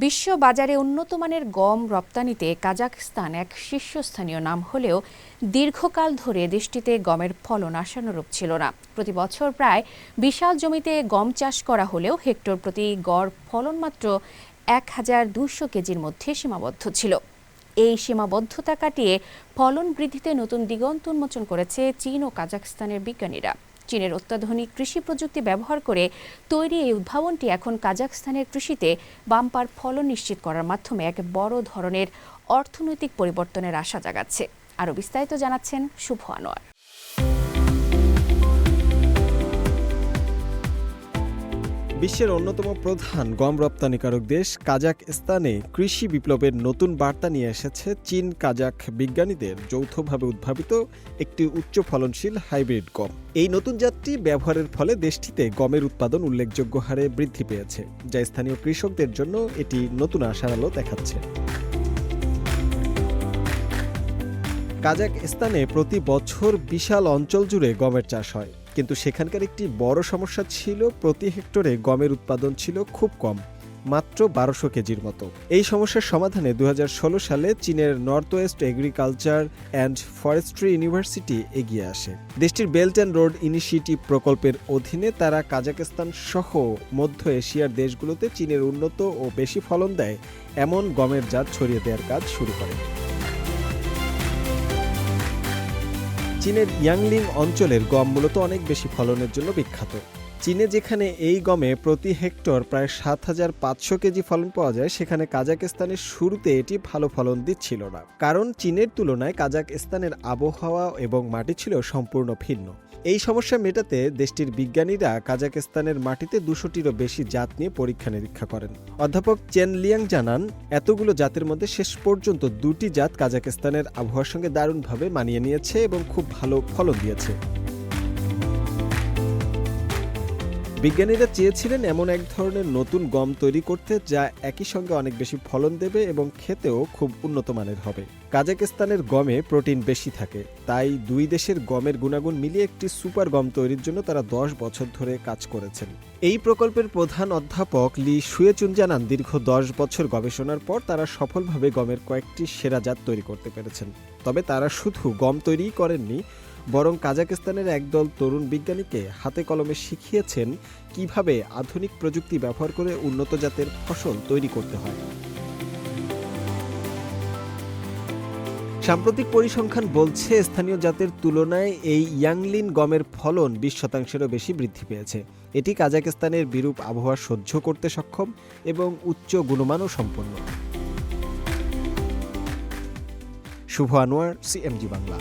বিশ্ব বাজারে উন্নত মানের গম রপ্তানিতে কাজাখস্তান এক শীর্ষস্থানীয় নাম হলেও দীর্ঘকাল ধরে দেশটিতে গমের ফলন আশানুরূপ ছিল না। প্রতি বছর প্রায় বিশাল জমিতে গম চাষ করা হলেও হেক্টর প্রতি গড় ফলন মাত্র ১,২০০ কেজির মধ্যে সীমাবদ্ধ ছিল। এই সীমাবদ্ধতা কাটিয়ে ফলন বৃদ্ধিতে নতুন দিগন্ত উন্মোচন করেছে চীন ও কাজাখস্তানের বিজ্ঞানীরা। চীনের অত্যাধুনিক কৃষি প্রযুক্তি ব্যবহার করে তৈরি এই উদ্ভাবনটি এখন কাজাখস্তানের কৃষিতে বাম্পার ফলন নিশ্চিত করার মাধ্যমে এক বড় ধরনের অর্থনৈতিক পরিবর্তনের আশা জাগাচ্ছে। আরও বিস্তারিত জানাচ্ছেন শুভ আনোয়ার। বিশ্বের অন্যতম প্রধান গম রপ্তানিকারক দেশ কাজাখস্তানে কৃষি বিপ্লবের নতুন বার্তা নিয়ে এসেছে চীন কাজাখ বিজ্ঞানীদের যৌথভাবে উদ্ভাবিত একটি উচ্চ ফলনশীল হাইব্রিড গম। এই নতুন জাতটি ব্যবহারের ফলে দেশটিতে গমের উৎপাদন উল্লেখযোগ্য হারে বৃদ্ধি পেয়েছে, যা স্থানীয় কৃষকদের জন্য এটি নতুন আশার আলো দেখাচ্ছে। কাজাখস্তানে প্রতি বছর বিশাল অঞ্চল জুড়ে গমের চাষ হয়, কিন্তু সেখানকার একটি বড় সমস্যা ছিল প্রতি হেক্টরে গমের উৎপাদন ছিল খুব কম, মাত্র ১২০০ কেজির মতো। এই সমস্যার সমাধানে ২০১৬ সালে চীনের north West agriculture and forestry university এগিয়ে আসে। দেশটির বেল্ট অ্যান্ড রোড ইনিশিয়েটিভ প্রকল্পের অধীনে তারা কাজাখস্তান সহ মধ্য এশিয়ার দেশগুলোতে চীনের উন্নত ও বেশি ফলন দেয় এমন গমের জাত ছড়িয়ে দেওয়ার কাজ শুরু করে। চীনের ইয়াংলিং অঞ্চলের গম মূলত অনেক বেশি ফলনের জন্য বিখ্যাত। চীনে যেখানে এই গমে প্রতি হেক্টর প্রায় ৭,৫০০ কেজি ফলন পাওয়া যায়, সেখানে কাজাখস্তানের শুরুতে এটি ভালো ফলন দিচ্ছিল না, কারণ চীনের তুলনায় কাজাখস্তানের আবহাওয়া এবং মাটি ছিল সম্পূর্ণ ভিন্ন। এই সমস্যা মেটাতে দেশটির বিজ্ঞানীরা কাজাখস্তানের মাটিতে ২০০টিরও বেশি জাত নিয়ে পরীক্ষা নিরীক্ষা করেন। অধ্যাপক চেন লিয়াং জানান, এতগুলো জাতের মধ্যে শেষ পর্যন্ত ২টি জাত কাজাখস্তানের আবহাওয়ার সঙ্গে দারুণভাবে মানিয়ে নিয়েছে এবং খুব ভালো ফলন দিয়েছে। বিজ্ঞানীরা চেয়েছিলেন এমন এক ধরনের নতুন গম তৈরি করতে যা একই সঙ্গে অনেক বেশি ফলন দেবে এবং খেতেও খুব উন্নত মানের হবে। কাজাখস্তানের গমে প্রোটিন বেশি থাকে, তাই দুই দেশের গমের গুণাগুণ মিলিয়ে একটি সুপার গম তৈরির জন্য তারা ১০ বছর ধরে কাজ করেছেন। এই প্রকল্পের প্রধান অধ্যাপক লি শুয়েচুন জানান, দীর্ঘ ১০ বছর গবেষণার পর তারা সফলভাবে গমের কয়েকটি সেরা জাত তৈরি করতে পেরেছেন। তবে তারা শুধু গম তৈরিই করেননি, বরং কাজাখস্তানের একদল তরুণ বিজ্ঞানীকে হাতে কলমে শিখিয়েছেন কিভাবে আধুনিক প্রযুক্তি ব্যবহার করে উন্নত জাতের ফসল তৈরি করতে হয়। সাম্প্রতিক পরিসংখ্যান বলছে, স্থানীয় জাতের তুলনায় এই ইয়াংলিন গমের ফলন ২০%-এরও বেশি বৃদ্ধি পেয়েছে। এটি কাজাখস্তানের বিরূপ আবহাওয়া সহ্য করতে সক্ষম এবং উচ্চ গুণমানও সম্পন্ন। শুভ আনোয়ার, সিএমজি বাংলা।